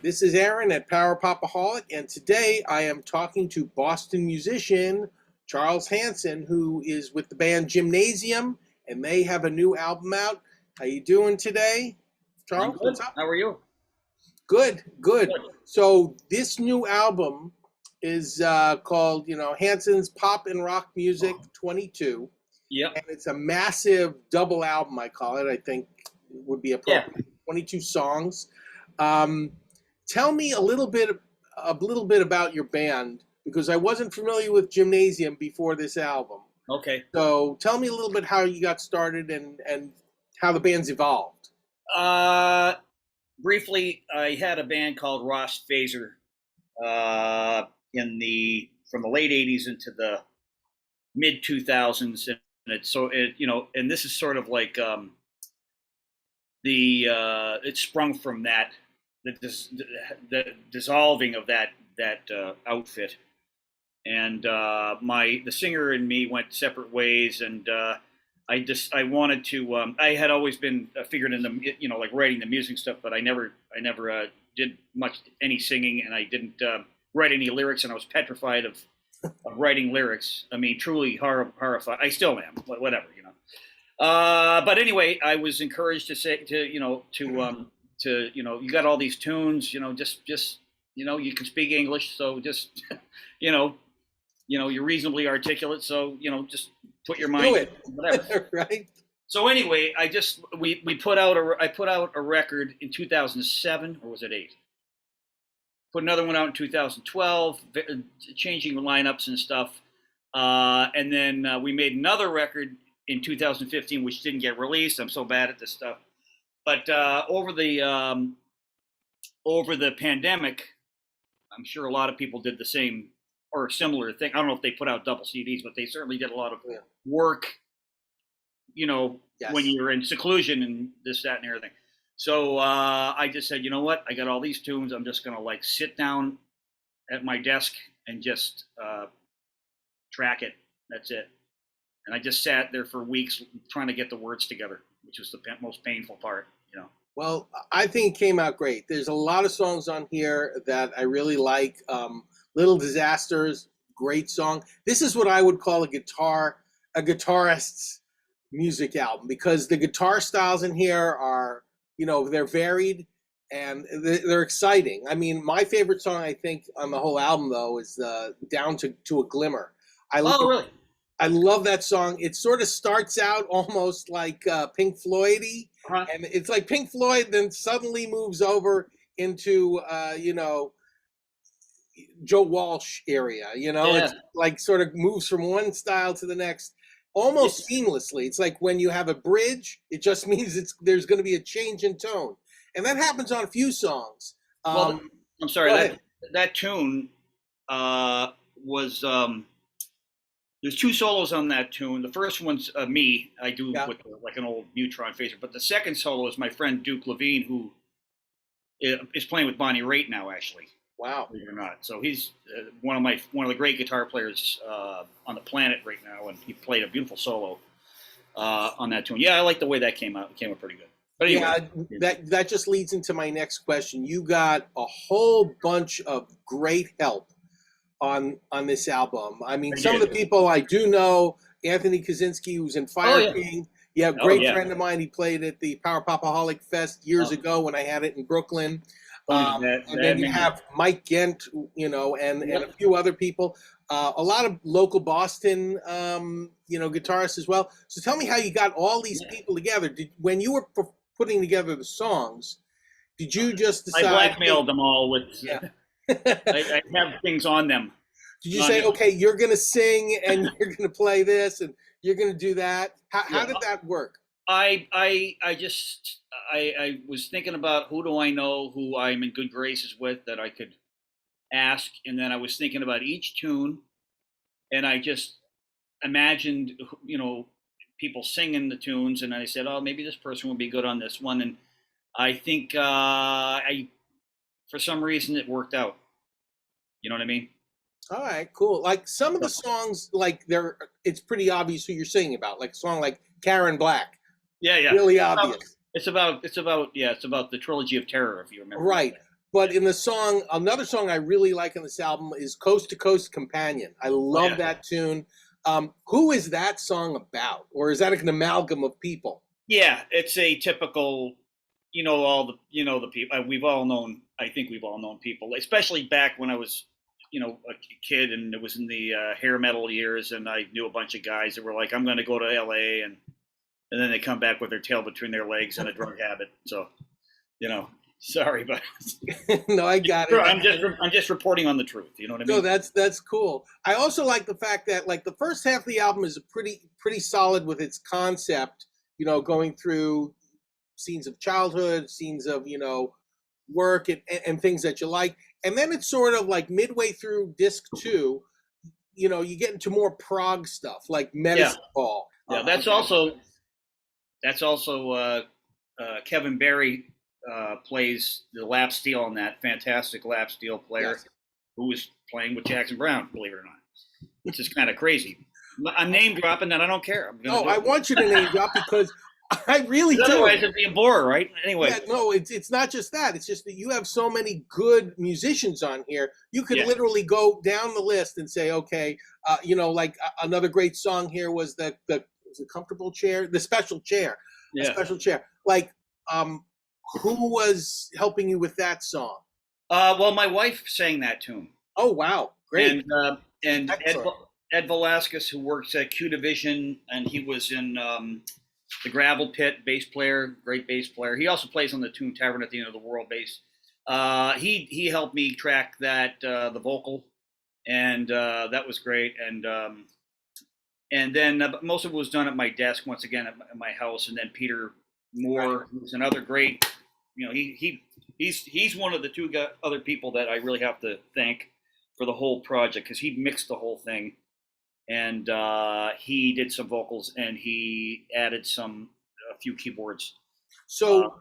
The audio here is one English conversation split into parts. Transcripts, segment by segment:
this is Aaron at Power Popaholic, and today I am talking to Boston musician Charles Hanson, who is with the band Gymnasium, and they have a new album out. How you doing today, I'm Charles? good. What's up? How are you? Good, good. Good. So this new album is called, Hanson's Pop and Rock Music 22, Yep. and it's a massive double album, I call it. I think would be Yeah. appropriate. 22 songs. Um, Tell me a little bit about your band because I wasn't familiar with Gymnasium before this album. Okay. So tell me a little bit how you got started and how the band's evolved. Uh, Briefly, I had a band called Ross Phaser from the late '80s into the mid 2000s, and and this is sort of like it sprung from that the dissolving of that outfit, and the singer and me went separate ways, and I wanted to I had always been figured in the like writing the music stuff, but I never did any singing, and I didn't write any lyrics, and I was petrified of writing lyrics. I mean, truly horrified. I still am, but whatever. But anyway, I was encouraged to say you got all these tunes, just you can speak English, so just you're reasonably articulate, so just put your mind Do it. whatever. Right? So anyway, I put out a record in 2007, or was it 8? Put another one out in 2012, changing lineups and stuff, and then we made another record in 2015, which didn't get released. I'm so bad at this stuff. But over the pandemic, I'm sure a lot of people did the same or similar thing. I don't know if they put out double CDs, but they certainly did a lot of work, Yes. when you're in seclusion and this, that, and everything. So I just said, you know what? I got all these tunes. I'm just going to sit down at my desk and just track it. That's it. And I just sat there for weeks trying to get the words together, which was the most painful part. Well, I think it came out great. There's a lot of songs on here that I really like. Little Disasters, great song. This is what I would call a guitarist's music album because the guitar styles in here are, they're varied and they're exciting. I mean, my favorite song, I think, on the whole album, though, is Down to a Glimmer. Really? I love that song. It sort of starts out almost like Pink Floyd-y, and it's like Pink Floyd, then suddenly moves over into, Joe Walsh area. Yeah. It's like sort of moves from one style to the next almost seamlessly. It's like when you have a bridge, it just means there's going to be a change in tone, and that happens on a few songs. Well, I'm sorry. Go ahead. That tune was. There's 2 solos on that tune. The first one's me. I do with like an old Neutron phaser. But the second solo is my friend Duke Levine, who is playing with Bonnie Raitt now, actually. Wow. Believe it or not. So he's one of the great guitar players on the planet right now, and he played a beautiful solo on that tune. Yeah, I like the way that came out. It came out pretty good. But anyway, that just leads into my next question. You got a whole bunch of great help on this album. I mean, some of the people I do know, Anthony Kaczynski, who's in Fire King. Yeah, great friend of mine. He played at the Power Popaholic Fest years ago when I had it in Brooklyn. And then you have Mike Gent, and a few other people. A lot of local Boston, guitarists as well. So tell me how you got all these people together. When you were putting together the songs, did you just decide? I blackmailed them all with. Yeah. I have things on them. Did you say, okay, you're going to sing and you're going to play this and you're going to do that? How did that work? I was thinking about who do I know who I'm in good graces with that I could ask, and then I was thinking about each tune, and I just imagined people singing the tunes, and I said, oh, maybe this person would be good on this one, and I think for some reason it worked out. You know what I mean? All right, cool. Like some of the songs, it's pretty obvious who you're singing about. Like a song like Karen Black. Yeah. Really obvious. It's about the Trilogy of Terror, if you remember. Right. But in the song, another song I really like on this album is "Coast to Coast Companion." I love that tune. Who is that song about, or is that an amalgam of people? Yeah, it's a typical, the people we've all known. I think we've all known people, especially back when I was, a kid, and it was in the hair metal years, and I knew a bunch of guys that were like, "I'm going to go to L.A." and then they come back with their tail between their legs and a drug habit. So, sorry, but no, I got it. I'm just reporting on the truth. You know what I mean? No, that's cool. I also like the fact that like the first half of the album is pretty solid with its concept. Going through scenes of childhood, scenes of work and things that you like, and then it's sort of like midway through disc 2. You get into more prog stuff like Medicine Ball. Yeah, that's also Kevin Barry plays the lap steel on that, fantastic lap steel player who was playing with Jackson Browne, believe it or not, which is kind of crazy. I'm name dropping and I don't care. I want you to name drop because I really do. Otherwise it'd be a bore, right? Anyway. Yeah, no, it's not just that. It's just that you have so many good musicians on here. You could literally go down the list and say, okay, like another great song here was the comfortable chair, the special chair. Yeah. The special chair. Like, who was helping you with that song? Well, my wife sang that tune. Oh, wow. Great. And Ed Velasquez, who works at Q Division, and he was in the Gravel Pit, bass player, great bass player. He also plays on the tune Tavern at the End of the World bass. He helped me track that, the vocal, and that was great. And then most of it was done at my desk, once again, at my house. And then Peter Moore, who's another great, he's one of the two other people that I really have to thank for the whole project, because he mixed the whole thing. And he did some vocals, and he added a few keyboards. So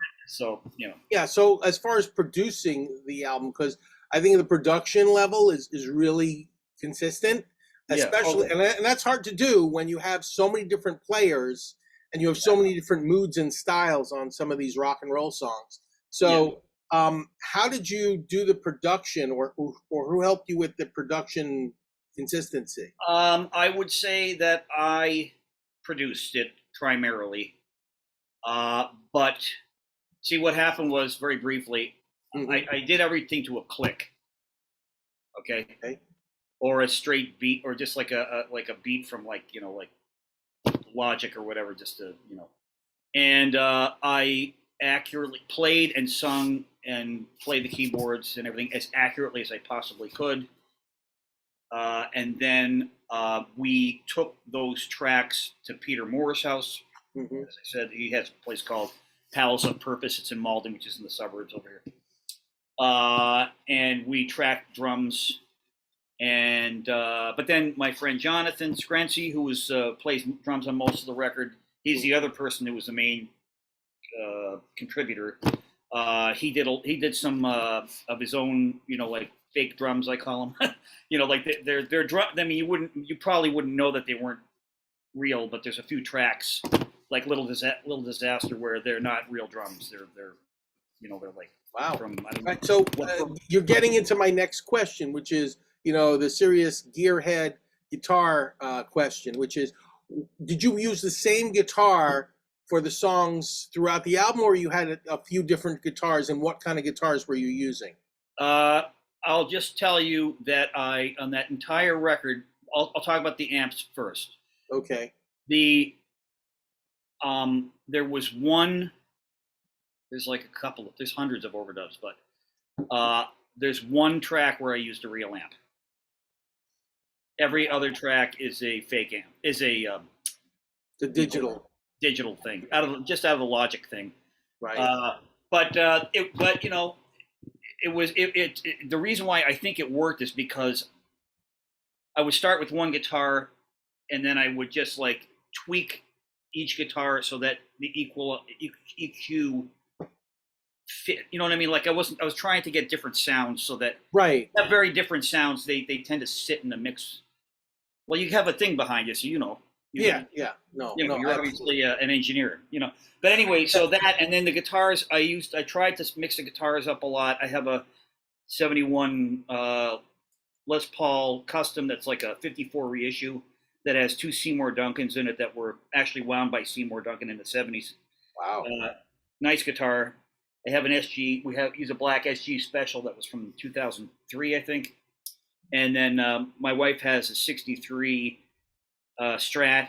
Yeah, so as far as producing the album, because I think the production level is really consistent. Especially, and that's hard to do when you have so many different players and you have so many different moods and styles on some of these rock and roll songs. So, how did you do the production, or who helped you with the production consistency? I would say that I produced it primarily, but see, what happened was, very briefly, I did everything to a click. Okay. Or a straight beat, or just like a beat from like Logic or whatever, just to And I accurately played and sung and played the keyboards and everything as accurately as I possibly could. And then we took those tracks to Peter Moore's house. As I said, he has a place called Palace of Purpose. It's in Malden, which is in the suburbs over here. And we tracked drums. And but then my friend Jonathan Scrency, who plays drums on most of the record, he's the other person who was the main contributor. He did some of his own, like fake drums, I call them. Like they're drum. I mean, you probably wouldn't know that they weren't real, but there's a few tracks like Little Disaster where they're not real drums. They're like, wow. Right, so you're getting into my next question, which is, the serious gearhead guitar question, which is, did you use the same guitar for the songs throughout the album, or you had a few different guitars, and what kind of guitars were you using? I'll just tell you that on that entire record, I'll talk about the amps first. Okay. There was one, there's hundreds of overdubs, but there's one track where I used a real amp. Every other track is a fake amp, the digital thing, out of the Logic thing. Right. The reason why I think it worked is because I would start with one guitar, and then I would just like tweak each guitar so that the EQ fit. You know what I mean? Like I was trying to get different sounds so that have very different sounds. They tend to sit in the mix. Well, you have a thing behind you, so No, you're obviously an engineer, But anyway, so that, and then the guitars I tried to mix the guitars up a lot. I have a '71 Les Paul Custom that's like a '54 reissue that has 2 Seymour Duncans in it that were actually wound by Seymour Duncan in the '70s. Wow. Nice guitar. I have an SG. Use a black SG Special that was from 2003, I think. And then my wife has a '63 Strat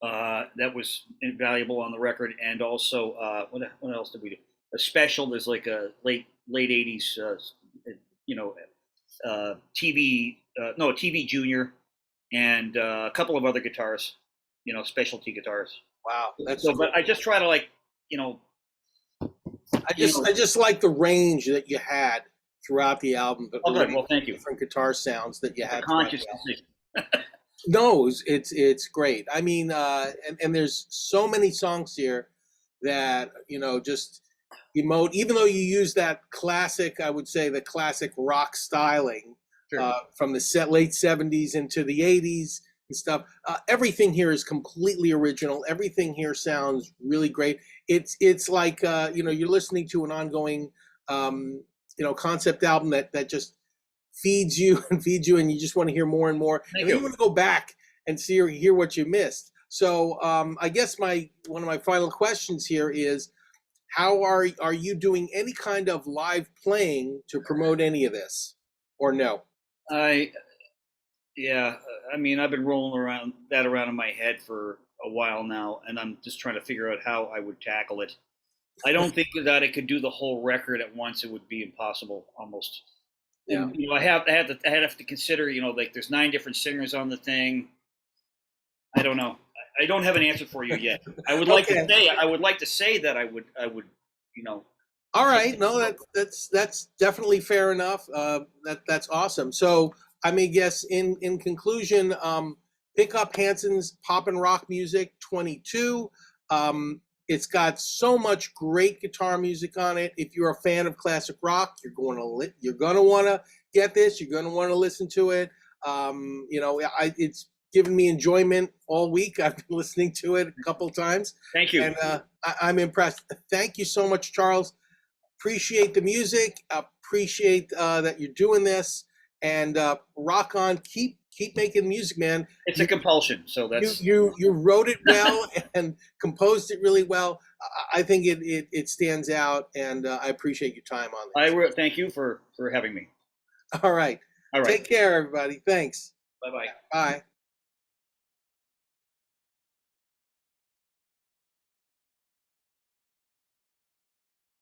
that was invaluable on the record, and also what else did we do? A Special. There's like a late '80s, TV, no, a TV Junior, and a couple of other guitars, specialty guitars. Wow, that's so. But I just try to I just like the range that you had throughout the album. Oh, good. Well, thank you. Different guitar sounds that you had. Conscious decision. No, it's great. I mean, and there's so many songs here that just emote. Even though you use that classic, I would say the classic rock styling from the late '70s into the '80s and stuff. Everything here is completely original. Everything here sounds really great. It's like you're listening to an ongoing concept album that just feeds you and feeds you, and you just want to hear more and more. And then you want to go back and hear what you missed. So I guess one of my final questions here is, how are you doing any kind of live playing to promote any of this, or no? Yeah, I mean, I've been rolling around in my head for a while now, and I'm just trying to figure out how I would tackle it. I don't think that I could do the whole record at once. It would be impossible, almost. Yeah. And, I have to consider, like there's 9 different singers on the thing. I don't know. I don't have an answer for you yet. I would like to say that I would. All right. No, that's definitely fair enough. That's awesome. So I may guess in conclusion, pick up Hansen's Pop and Rock Music 22. It's got so much great guitar music on it. If you're a fan of classic rock, you're going to want to get this. You're going to want to listen to it. It's given me enjoyment all week. I've been listening to it a couple times. Thank you. And I'm impressed. Thank you so much, Charles. Appreciate the music. Appreciate that you're doing this. And rock on. Keep making music, man. It's a compulsion, so that's you wrote it well and composed it really well. I think it stands out, and I appreciate your time on this. Thank you for having me. All right. Take care, everybody. Thanks. Bye-bye. Bye.